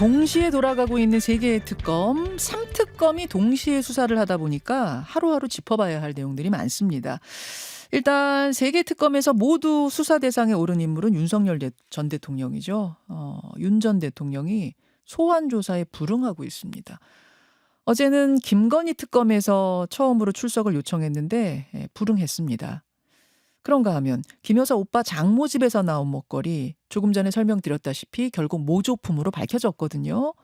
동시에 돌아가고 있는 세 개의 특검, 3특검이 동시에 수사를 하다 보니까 하루하루 짚어봐야 할 내용들이 많습니다. 일단 세 개 특검에서 모두 수사 대상에 오른 인물은 윤석열 전 대통령이죠. 윤 전 대통령이 소환 조사에 불응하고 있습니다. 어제는 김건희 특검에서 처음으로 출석을 요청했는데 불응했습니다. 그런가 하면 김 여사 오빠 장모 집에서 나온 먹거리 조금 전에 설명드렸다시피 결국 모조품으로 밝혀졌거든요.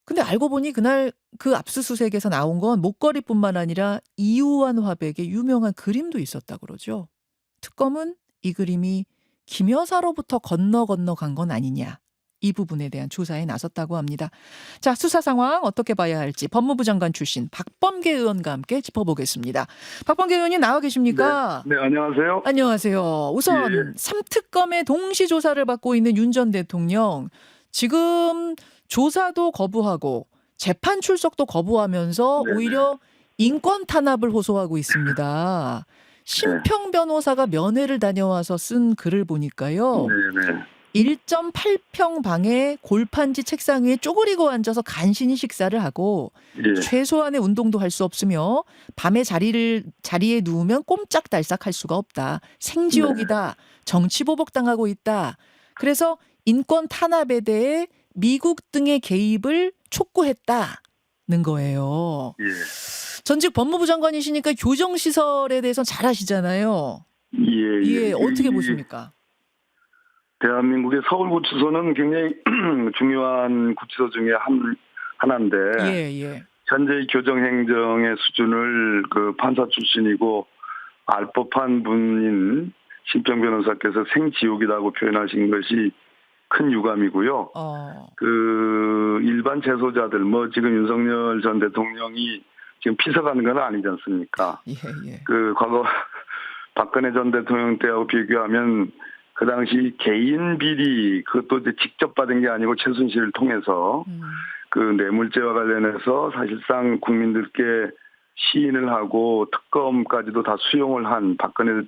근데 알고 보니 그날 그 압수수색에서 나온 건 목걸이뿐만 아니라 이우환 화백의 유명한 그림도 있었다 그러죠. 특검은 이 그림이 김 여사로부터 건너 간 건 아니냐. 이 부분에 대한 조사에 나섰다고 합니다. 자, 수사 상황 어떻게 봐야 할지 법무부 장관 출신 박범계 의원과 함께 짚어보겠습니다. 박범계 의원님 나와 계십니까? 네, 안녕하세요. 안녕하세요. 우선 예. 3특검의 동시 조사를 받고 있는 윤 전 대통령 지금 조사도 거부하고 재판 출석도 거부하면서 네네. 오히려 인권 탄압을 호소하고 있습니다. 심평 변호사가 면회를 다녀와서 쓴 글을 보니까요. 네네. 1.8평 방에 골판지 책상 위에 쪼그리고 앉아서 간신히 식사를 하고 예. 최소한의 운동도 할 수 없으며 밤에 자리에 누우면 꼼짝달싹 할 수가 없다. 생지옥이다. 정치보복 당하고 있다. 그래서 인권 탄압에 대해 미국 등의 개입을 촉구했다는 거예요. 예. 전직 법무부 장관이시니까 교정시설에 대해서는 잘 아시잖아요. 예. 어떻게 보십니까? 대한민국의 서울구치소는 굉장히 중요한 구치소 중에 하나인데 예. 현재의 교정행정의 수준을 그 판사 출신이고 알 법한 분인 심평 변호사께서 생지옥이라고 표현하신 것이 큰 유감이고요. 그 일반 재소자들 지금 윤석열 전 대통령이 지금 피서가는 건 아니지 않습니까? 예. 그 과거 박근혜 전 대통령 때하고 비교하면 그 당시 개인 비리 그것도 이제 직접 받은 게 아니고 최순실을 통해서 그 뇌물죄와 관련해서 사실상 국민들께 시인을 하고 특검까지도 다 수용을 한 박근혜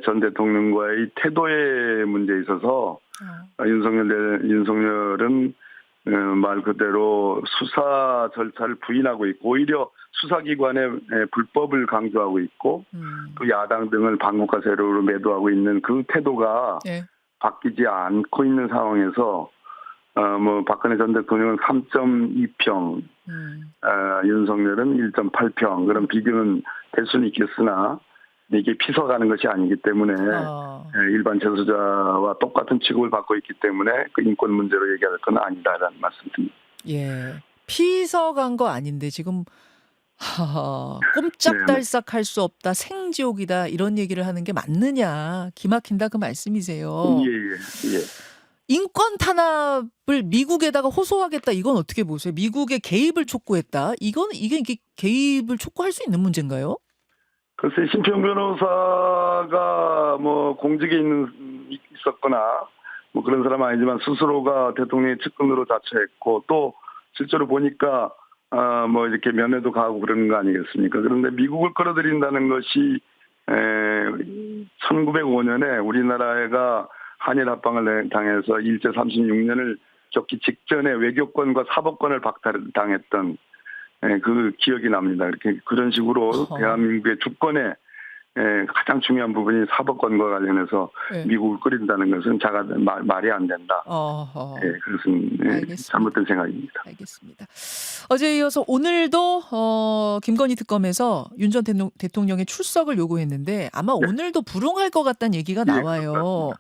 전 대통령과의 태도의 문제에 있어서 윤석열은 말 그대로 수사 절차를 부인하고 있고 오히려 수사기관의 불법을 강조하고 있고 또 야당 등을 방국가 세력으로 매도하고 있는 그 태도가 바뀌지 않고 있는 상황에서 박근혜 전 대통령은 3.2평, 윤석열은 1.8평 그런 비교는 될 수는 있겠으나 이게 피서가는 것이 아니기 때문에 일반 재소자와 똑같은 취급을 받고 있기 때문에 그 인권 문제로 얘기할 건 아니다라는 말씀드립니다. 예, 피서간 거 아닌데 지금 꼼짝달싹 할 수 없다, 생지옥이다 이런 얘기를 하는 게 맞느냐, 기막힌다 그 말씀이세요. 예. 인권 탄압을 미국에다가 호소하겠다 이건 어떻게 보세요? 미국의 개입을 촉구했다. 이게 개입을 촉구할 수 있는 문제인가요? 글쎄 심평 변호사가 공직에 있었거나 그런 사람은 아니지만 스스로가 대통령의 측근으로 자처했고 또 실제로 보니까 이렇게 면회도 가고 그러는 거 아니겠습니까? 그런데 미국을 끌어들인다는 것이 1905년에 우리나라가 한일 합방을 당해서 일제 36년을 겪기 직전에 외교권과 사법권을 박탈당했던 그 기억이 납니다. 이렇게 그런 식으로 대한민국의 주권의 가장 중요한 부분이 사법권과 관련해서 미국을 끌인다는 것은 말이 안 된다. 그것은 잘못된 생각입니다. 알겠습니다. 어제 이어서 오늘도 김건희 특검에서 윤 전 대통령의 출석을 요구했는데 아마 오늘도 불응할 것 같다는 얘기가 나와요.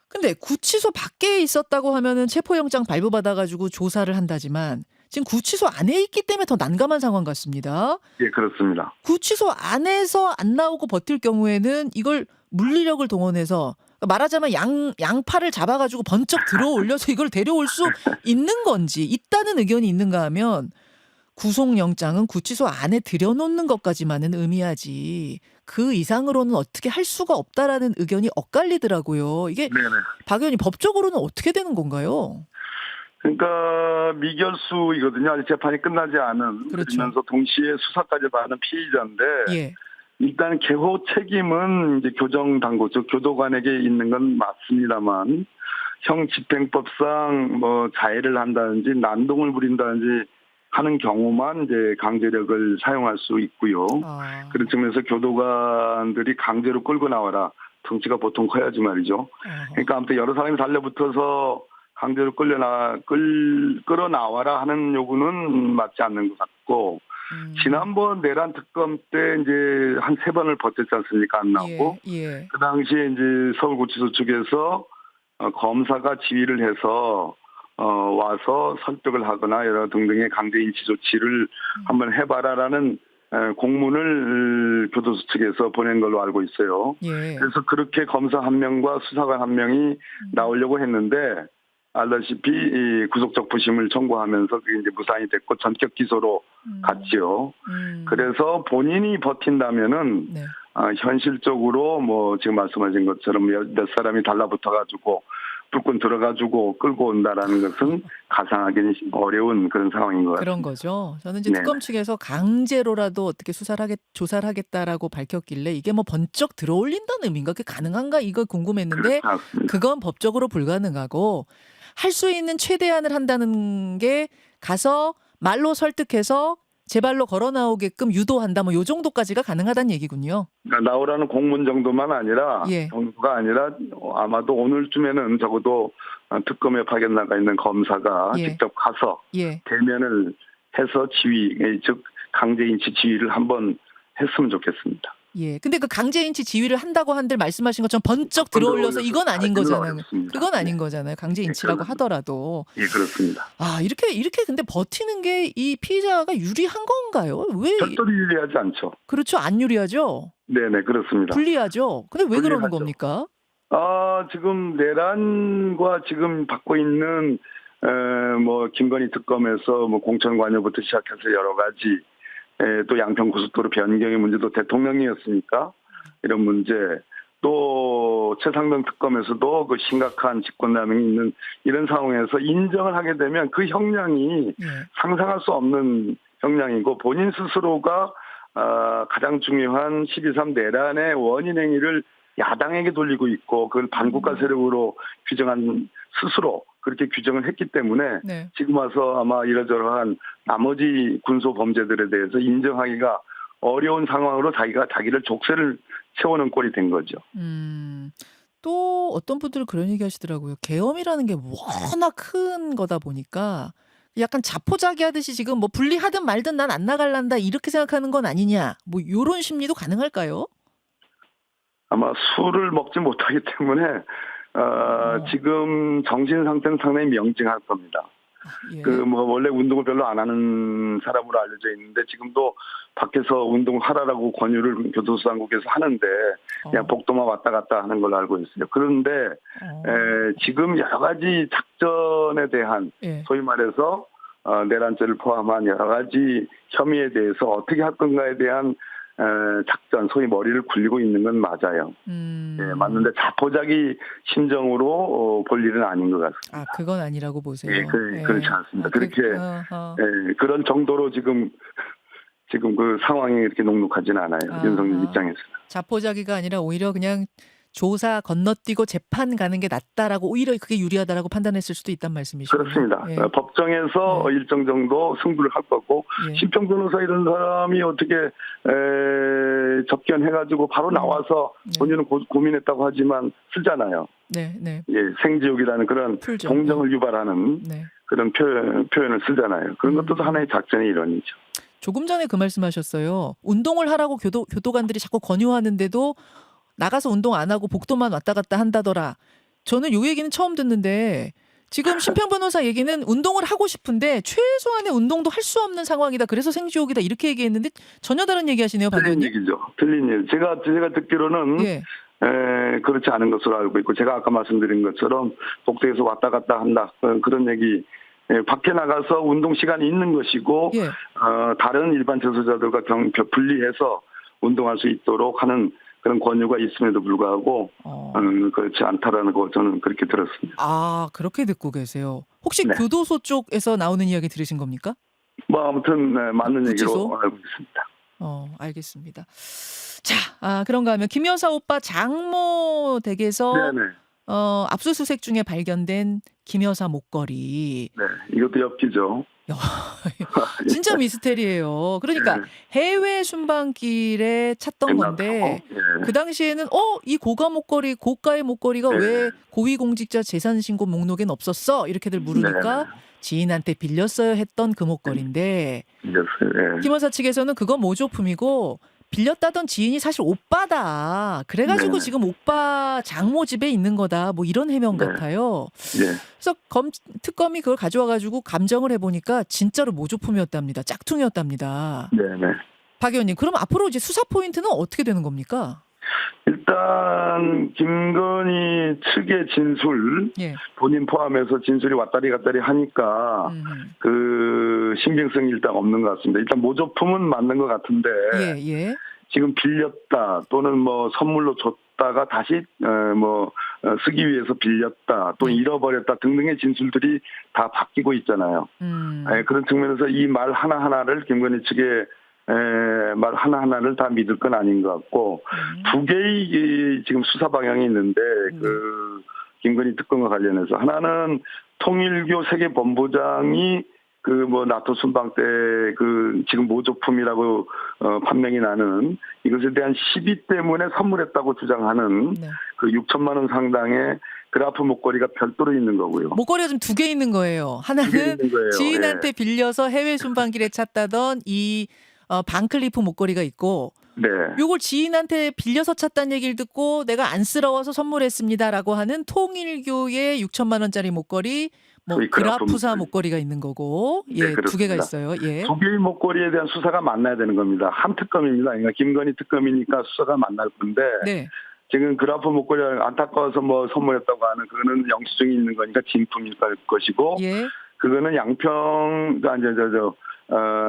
근데 구치소 밖에 있었다고 하면은 체포영장 발부받아가지고 조사를 한다지만 지금 구치소 안에 있기 때문에 더 난감한 상황 같습니다. 예, 그렇습니다. 구치소 안에서 안 나오고 버틸 경우에는 이걸 물리력을 동원해서 말하자면 양팔을 잡아가지고 번쩍 들어 올려서 이걸 데려올 수 있는 건지 있다는 의견이 있는가 하면 구속영장은 구치소 안에 들여놓는 것까지만은 의미하지 그 이상으로는 어떻게 할 수가 없다라는 의견이 엇갈리더라고요. 이게 박 의원님 법적으로는 어떻게 되는 건가요? 그러니까 미결수이거든요. 아직 재판이 끝나지 않은. 그러면서 동시에 수사까지 받는 피의자인데 일단 개호 책임은 이제 교정당국, 즉 교도관에게 있는 건 맞습니다만 형 집행법상 뭐 자해를 한다든지 난동을 부린다든지 하는 경우만 이제 강제력을 사용할 수 있고요. 아. 그런 측면에서 교도관들이 강제로 끌고 나와라. 덩치가 보통 커야지 말이죠. 어허. 그러니까 아무튼 여러 사람이 달려붙어서 강제로 끌어 나와라 하는 요구는 맞지 않는 것 같고, 지난번 내란 특검 때 이제 한 3번을 버텼지 않습니까? 안 나오고. 예. 그 당시에 이제 서울구치소 측에서 검사가 지휘를 해서 와서 설득을 하거나 여러 등등의 강제 인치 조치를 한번 해봐라라는 공문을 교도소 측에서 보낸 걸로 알고 있어요. 예. 그래서 그렇게 검사 한 명과 수사관 한 명이 나오려고 했는데, 알다시피 이 구속적 부심을 청구하면서 그게 이제 무산이 됐고 전격 기소로 갔지요. 그래서 본인이 버틴다면은 네. 현실적으로 뭐 지금 말씀하신 것처럼 몇 사람이 달라붙어가지고 불끈 들어가지고 끌고 온다라는 것은 가상하기는 어려운 그런 상황인 것 같습니다. 그런 거죠. 저는 이제 네. 특검 측에서 강제로라도 어떻게 조사를 하겠다라고 밝혔길래 이게 뭐 번쩍 들어올린다는 의미인가? 그게 가능한가? 이거 궁금했는데 그렇지 않습니다. 그건 법적으로 불가능하고 할 수 있는 최대한을 한다는 게 가서 말로 설득해서 제 발로 걸어 나오게끔 유도한다. 뭐 요 정도까지가 가능하다는 얘기군요. 그러니까 나오라는 공문 정도만 아니라 예. 정도가 아니라 아마도 오늘쯤에는 적어도 특검에 파견 나가 있는 검사가 예. 직접 가서 예. 대면을 해서 지휘, 즉 강제 인치 지휘를 한번 했으면 좋겠습니다. 예. 근데 그 강제 인치 지휘를 한다고 한들 말씀하신 것처럼 번쩍 들어올려서 이건 아닌 거잖아요. 어렵습니다. 그건 아닌 네. 거잖아요. 강제 네, 인치라고 그건- 하더라도. 예, 그렇습니다. 아, 이렇게 근데 버티는 게 이 피의자가 유리한 건가요? 왜 별도로 유리하지 않죠. 그렇죠. 안 유리하죠. 네네, 그렇습니다. 불리하죠. 근데 왜 그러는 불리하죠. 겁니까? 지금 내란과 지금 받고 있는 뭐 김건희 특검에서 뭐 공천 관여부터 시작해서 여러 가지 또 양평 고속도로 변경의 문제도 대통령이었으니까 이런 문제, 또 최상병 특검에서도 그 심각한 직권남용이 있는 이런 상황에서 인정을 하게 되면 그 형량이 예. 상상할 수 없는 형량이고, 본인 스스로가 가장 중요한 12.3 내란의 원인 행위를 야당에게 돌리고 있고 그걸 반국가 세력으로 규정한, 스스로 그렇게 규정을 했기 때문에 네. 지금 와서 아마 이러저러한 나머지 군소 범죄들에 대해서 인정하기가 어려운 상황으로 자기를 족쇄를 채우는 꼴이 된 거죠. 또 어떤 분들은 그런 얘기 하시더라고요. 계엄이라는 게 워낙 큰 거다 보니까 약간 자포자기하듯이 지금 뭐 분리하든 말든 난 안 나갈란다 이렇게 생각하는 건 아니냐. 뭐 요런 심리도 가능할까요? 아마 술을 먹지 못하기 때문에 지금 정신 상태는 상당히 명징할 겁니다. 예. 그 뭐 원래 운동을 별로 안 하는 사람으로 알려져 있는데 지금도 밖에서 운동하라라고 권유를 교도소 당국에서 하는데 그냥 복도만 왔다 갔다 하는 걸로 알고 있어요. 그런데 지금 여러 가지 작전에 대한, 예. 소위 말해서 내란죄를 포함한 여러 가지 혐의에 대해서 어떻게 할 건가에 대한 작전, 소위 머리를 굴리고 있는 건 맞아요. 예, 맞는데 자포자기 심정으로 볼 일은 아닌 것 같습니다. 아, 그건 아니라고 보세요. 예, 그렇지 않습니다. 그렇게 어허. 그런 정도로 지금 그 상황이 이렇게 녹록하지는 않아요. 아하. 윤석열 입장에서는. 자포자기가 아니라 오히려 그냥 조사 건너뛰고 재판 가는 게 낫다라고, 오히려 그게 유리하다라고 판단했을 수도 있단 말씀이시군요. 그렇습니다. 예. 법정에서 일정 정도 승부를 할 거고, 예. 심평 변호사 이런 사람이 어떻게 접견해가지고 바로 나와서 본인은 고민했다고 하지만 쓰잖아요. 네. 예, 생지옥이라는 그런 풀죠. 동정을 유발하는 네. 그런 표현을 쓰잖아요. 그런 것도 하나의 작전의 일환이죠. 조금 전에 그 말씀하셨어요. 운동을 하라고 교도관들이 자꾸 권유하는데도 나가서 운동 안 하고 복도만 왔다 갔다 한다더라. 저는 요 얘기는 처음 듣는데, 지금 심평 변호사 얘기는 운동을 하고 싶은데 최소한의 운동도 할 수 없는 상황이다. 그래서 생지옥이다. 이렇게 얘기했는데 전혀 다른 얘기 하시네요, 박 틀린 의원님. 얘기죠. 틀린 얘기. 제가 듣기로는 예. 그렇지 않은 것으로 알고 있고, 제가 아까 말씀드린 것처럼 복도에서 왔다 갔다 한다, 그런 얘기. 밖에 나가서 운동 시간이 있는 것이고, 예. 다른 일반 재소자들과 분리해서 운동할 수 있도록 하는 그런 권유가 있음에도 불구하고 그렇지 않다라는 거 저는 그렇게 들었습니다. 아, 그렇게 듣고 계세요. 혹시 네. 교도소 쪽에서 나오는 이야기 들으신 겁니까? 뭐 아무튼 맞는 구치소? 얘기로 알고 있습니다. 알겠습니다. 자, 그런가 하면 김 여사 오빠 장모 댁에서 네네. 압수수색 중에 발견된 김 여사 목걸이. 네, 이것도 엽기죠. 야, 진짜 미스테리예요. 그러니까 예, 해외 순방길에 찾던 건데 예, 그 당시에는 이 고가 목걸이, 고가의 목걸이가 예, 왜 고위공직자 재산신고 목록엔 없었어? 이렇게들 네, 물으니까 지인한테 빌렸어야 했던 그 목걸이인데 이겼어요. 예, 김 여사 측에서는 그건 모조품이고 빌렸다던 지인이 사실 오빠다. 그래가지고 네, 지금 오빠 장모 집에 있는 거다. 뭐 이런 해명 네, 같아요. 예, 그래서 특검이 그걸 가져와가지고 감정을 해보니까 진짜로 모조품이었답니다. 짝퉁이었답니다. 네, 네. 박 의원님, 그럼 앞으로 이제 수사 포인트는 어떻게 되는 겁니까? 일단 김건희 측의 진술, 예. 본인 포함해서 진술이 왔다리 갔다리 하니까 음. 그 신빙성이 일단 없는 것 같습니다. 일단 모조품은 맞는 것 같은데 예, 예. 지금 빌렸다 또는 뭐 선물로 줬다가 다시 쓰기 위해서 빌렸다 또 잃어버렸다 등등의 진술들이 다 바뀌고 있잖아요. 그런 측면에서 이 말 하나하나를 김건희 측의 말 하나하나를 다 믿을 건 아닌 것 같고 두 개의 지금 수사 방향이 있는데 그 김건희 특검과 관련해서 하나는 통일교 세계본부장이 나토 순방 때 지금 모조품이라고 판명이 나는 이것에 대한 시비 때문에 선물했다고 주장하는 네. 그 6천만 원 상당의 그라프 목걸이가 별도로 있는 거고요. 목걸이가 좀 두 개 있는 거예요. 하나는 있는 거예요. 지인한테 예. 빌려서 해외 순방길에 찾다던 이 반클리프 목걸이가 있고 네. 요걸 지인한테 빌려서 찾다는 얘기를 듣고 내가 안쓰러워서 선물했습니다라고 하는 통일교의 6천만 원짜리 목걸이 거의 그라프사 목걸이. 목걸이가 있는 거고 네, 두 개가 그렇습니다. 있어요. 예. 두 개의 목걸이에 대한 수사가 만나야 되는 겁니다. 한 특검입니다. 그러니까 김건희 특검이니까 수사가 만날 건데 네. 지금 그라프 목걸이 안타까워서 선물했다고 하는 그거는 영수증이 있는 거니까 진품일 것이고 예. 그거는 양평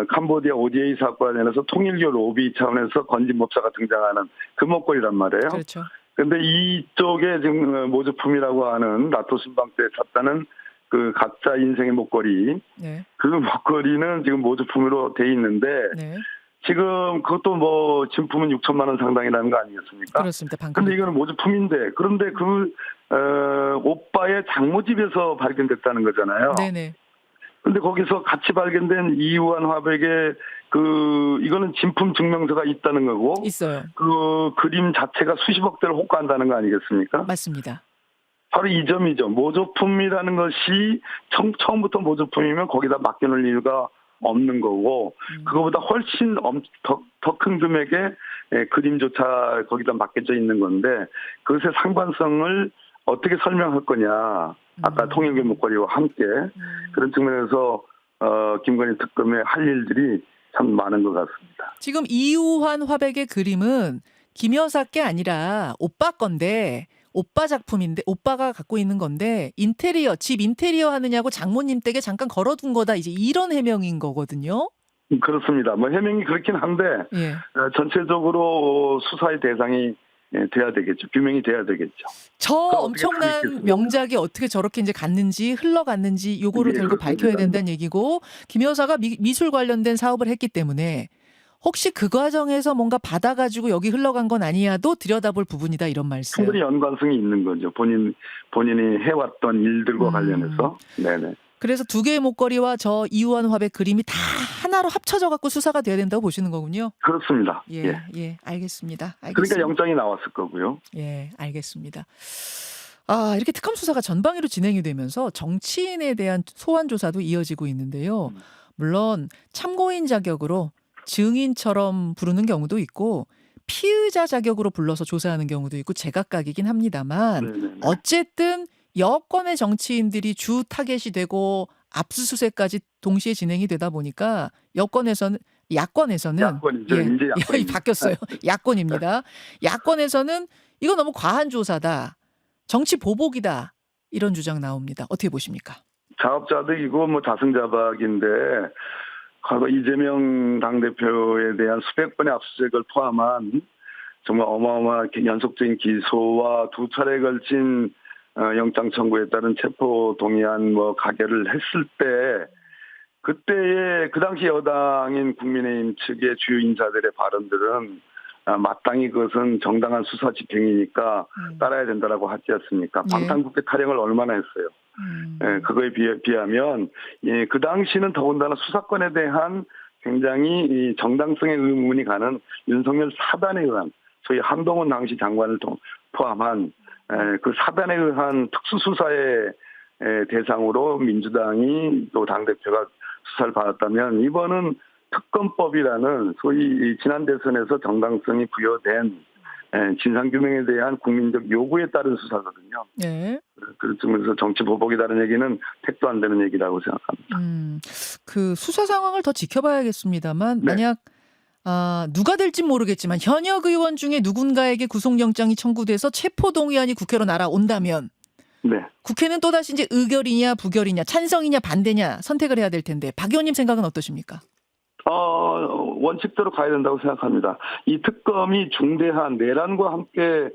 캄보디아 ODA 사건에서 통일교 로비 차원에서 건진법사가 등장하는 그 목걸이란 말이에요. 그렇죠. 그런데 이쪽에 지금 모조품이라고 하는 나토 순방 때 샀다는 그 가짜 인생의 목걸이, 네. 그 목걸이는 지금 모조품으로 돼 있는데 네. 지금 그것도 진품은 6천만 원 상당이라는 거 아니겠습니까? 그렇습니다. 근데 이거는 모조품인데 그런데 오빠의 장모집에서 발견됐다는 거잖아요. 네네. 근데 거기서 같이 발견된 이우한 화백의 이거는 진품 증명서가 있다는 거고 있어요. 그 그림 자체가 수십억 대를 호가한다는 거 아니겠습니까? 맞습니다. 바로 이 점이죠. 모조품이라는 것이 처음부터 모조품이면 거기다 맡겨놓을 이유가 없는 거고 그거보다 훨씬 더 큰 금액의 그림조차 거기다 맡겨져 있는 건데 그것의 상관성을 어떻게 설명할 거냐. 아까 통일교 목걸이와 함께 그런 측면에서 김건희 특검의 할 일들이 참 많은 것 같습니다. 지금 이우환 화백의 그림은 김 여사 게 아니라 오빠 건데 오빠 작품인데 오빠가 갖고 있는 건데 집 인테리어 하느냐고 장모님 댁에 잠깐 걸어둔 거다. 이제 이런 해명인 거거든요. 그렇습니다. 해명이 그렇긴 한데 예. 전체적으로 수사의 대상이 돼야 되겠죠. 규명이 돼야 되겠죠. 저 어떻게 엄청난 가리겠습니까? 흘러갔는지 어떻게 저렇게 이제 갔는지 흘러갔는지 요거를 예, 결국 그렇습니다. 밝혀야 된다는 얘기고 김 여사가 미술 관련된 사업을 했기 때문에 혹시 그 과정에서 뭔가 받아가지고 여기 흘러간 건 아니야도 들여다볼 부분이다 이런 말씀. 충분히 연관성이 있는 거죠. 본인이 해왔던 일들과 관련해서. 네네. 그래서 두 개의 목걸이와 저 이우환 화백 그림이 다 하나로 합쳐져 갖고 수사가 돼야 된다고 보시는 거군요. 그렇습니다. 예, 예. 예, 알겠습니다. 그러니까 영장이 나왔을 거고요. 예, 알겠습니다. 이렇게 특검 수사가 전방위로 진행이 되면서 정치인에 대한 소환 조사도 이어지고 있는데요. 물론 참고인 자격으로 증인처럼 부르는 경우도 있고 피의자 자격으로 불러서 조사하는 경우도 있고 제각각이긴 합니다만 네네네. 어쨌든 여권의 정치인들이 주 타겟이 되고 압수수색까지 동시에 진행이 되다 보니까 야권에서는 야권이죠. 이제 야권입니다. 바뀌었어요. 야권입니다. 야권에서는 이거 너무 과한 조사다. 정치 보복이다. 이런 주장 나옵니다. 어떻게 보십니까? 자업자득이고 자승자박인데 과거 이재명 당대표에 대한 수백 번의 압수수색을 포함한 정말 어마어마하게 연속적인 기소와 두 차례에 걸친 영장 청구에 따른 체포 동의안 가결을 했을 때 그때의 그 당시 여당인 국민의힘 측의 주요 인사들의 발언들은 마땅히 그것은 정당한 수사 집행이니까 따라야 된다라고 하지 않습니까? 예. 방탄국회 타령을 얼마나 했어요. 그거에 비하면 그 당시는 더군다나 수사권에 대한 굉장히 이 정당성의 의문이 가는 윤석열 사단에 의한 소위 한동훈 당시 장관을 포함한 그 사단에 의한 특수수사의 대상으로 민주당이 또 당대표가 수사를 받았다면 이번은 특검법이라는 소위 지난 대선에서 정당성이 부여된 진상규명에 대한 국민적 요구에 따른 수사거든요. 네. 그렇면서 정치 보복이라는 얘기는 택도 안 되는 얘기라고 생각합니다. 그 수사 상황을 더 지켜봐야겠습니다만 네. 만약 누가 될진 모르겠지만 현역 의원 중에 누군가에게 구속영장이 청구돼서 체포동의안이 국회로 날아온다면 네. 국회는 또다시 이제 의결이냐 부결이냐 찬성이냐 반대냐 선택을 해야 될 텐데 박 의원님 생각은 어떠십니까? 원칙대로 가야 된다고 생각합니다. 이 특검이 중대한 내란과 함께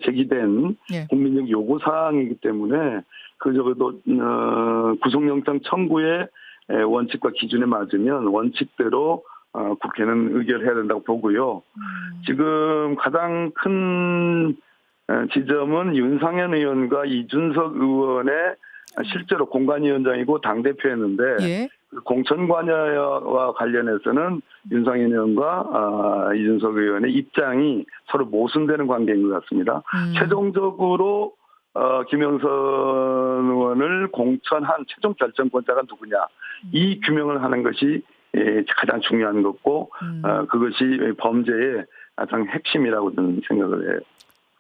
제기된 예. 국민적 요구 사항이기 때문에 적어도 구속영장 청구의 원칙과 기준에 맞으면 원칙대로 국회는 의결해야 된다고 보고요. 지금 가장 큰 지점은 윤상현 의원과 이준석 의원의 실제로 공관위원장이고 당대표였는데 예. 공천 관여와 관련해서는 윤상현 의원과 이준석 의원의 입장이 서로 모순되는 관계인 것 같습니다. 최종적으로 김영선 의원을 공천한 최종 결정권자가 누구냐 이 규명을 하는 것이 가장 중요한 것고 그것이 범죄의 가장 핵심이라고 저는 생각을 해요.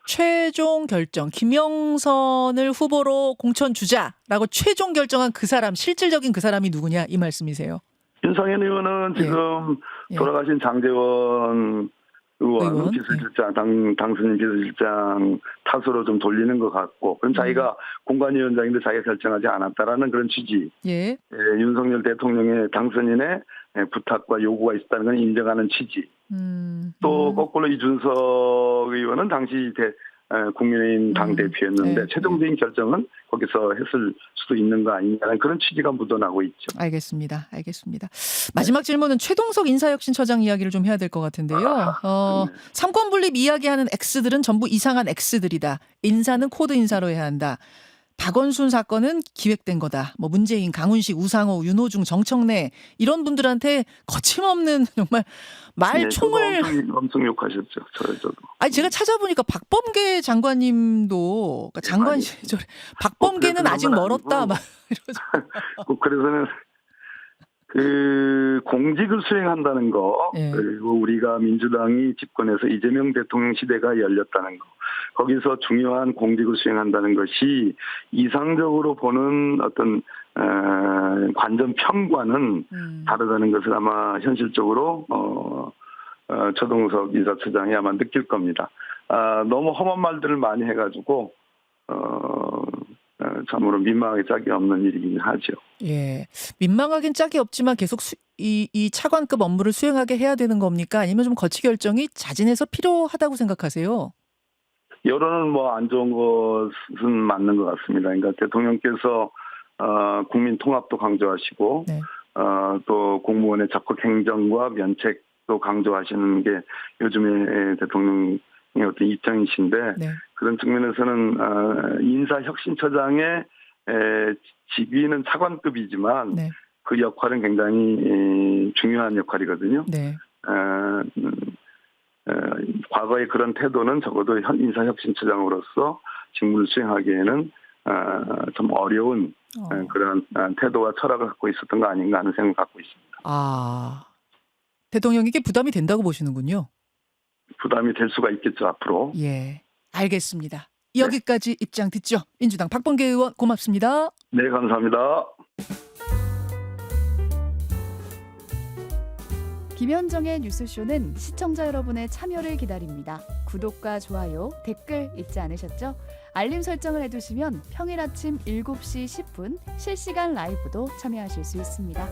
최종 결정 김영선을 후보로 공천 주자라고 최종 결정한 그 사람 실질적인 그 사람이 누구냐 이 말씀이세요? 윤상현 의원은 지금 돌아가신 장제원 의원 비서실장 당선인 비서실장 탓으로 좀 돌리는 것 같고 그럼 자기가 공관위원장인데 자기가 결정하지 않았다라는 그런 취지. 예. 윤석열 대통령의 당선인의 부탁과 요구가 있었다는 건 인정하는 취지. 또 거꾸로 이준석 의원은 당시 국민의힘 당대표였는데 최종적인 결정은 거기서 했을 수도 있는 거 아니냐는 그런 취지가 묻어나고 있죠. 알겠습니다. 마지막 질문은 최동석 인사혁신처장 이야기를 좀 해야 될 것 같은데요. 삼권분립 이야기하는 X들은 전부 이상한 X들이다. 인사는 코드 인사로 해야 한다. 박원순 사건은 기획된 거다. 뭐 문재인, 강훈식, 우상호, 윤호중, 정청래 이런 분들한테 거침없는 정말 말총을 엄청 욕하셨죠. 저도. 아니 제가 찾아보니까 박범계 장관님도 그러니까 장관 시절에 박범계는 아직 멀었다 막 이러죠. 그래서는 그 공직을 수행한다는 거 그리고 우리가 민주당이 집권해서 이재명 대통령 시대가 열렸다는 거 거기서 중요한 공직을 수행한다는 것이 이상적으로 보는 어떤 관전 평과는 다르다는 것을 아마 현실적으로 최동석 인사처장이 아마 느낄 겁니다. 너무 험한 말들을 많이 해가지고 참으로 민망하게 짝이 없는 일이긴 하죠. 예, 민망하긴 짝이 없지만 계속 이 차관급 업무를 수행하게 해야 되는 겁니까? 아니면 좀 거치 결정이 자진해서 필요하다고 생각하세요? 여론은 뭐 안 좋은 것은 맞는 것 같습니다. 그러니까 대통령께서 국민 통합도 강조하시고 또 공무원의 적극 행정과 면책도 강조하시는 게 요즘의 대통령의 어떤 입장이신데 그런 측면에서는 인사혁신처장의 직위는 차관급이지만 그 역할은 굉장히 중요한 역할이거든요. 과거의 그런 태도는 적어도 현 인사혁신처장으로서 직무를 수행하기에는 좀 어려운 그런 태도와 철학을 갖고 있었던 거 아닌가 하는 생각을 갖고 있습니다. 대통령에게 부담이 된다고 보시는군요. 부담이 될 수가 있겠죠, 앞으로. 예, 알겠습니다. 여기까지 입장 듣죠. 민주당 박범계 의원 고맙습니다. 네, 감사합니다. 김현정의 뉴스쇼는 시청자 여러분의 참여를 기다립니다. 구독과 좋아요, 댓글 잊지 않으셨죠? 알림 설정을 해두시면 평일 아침 7시 10분 실시간 라이브도 참여하실 수 있습니다.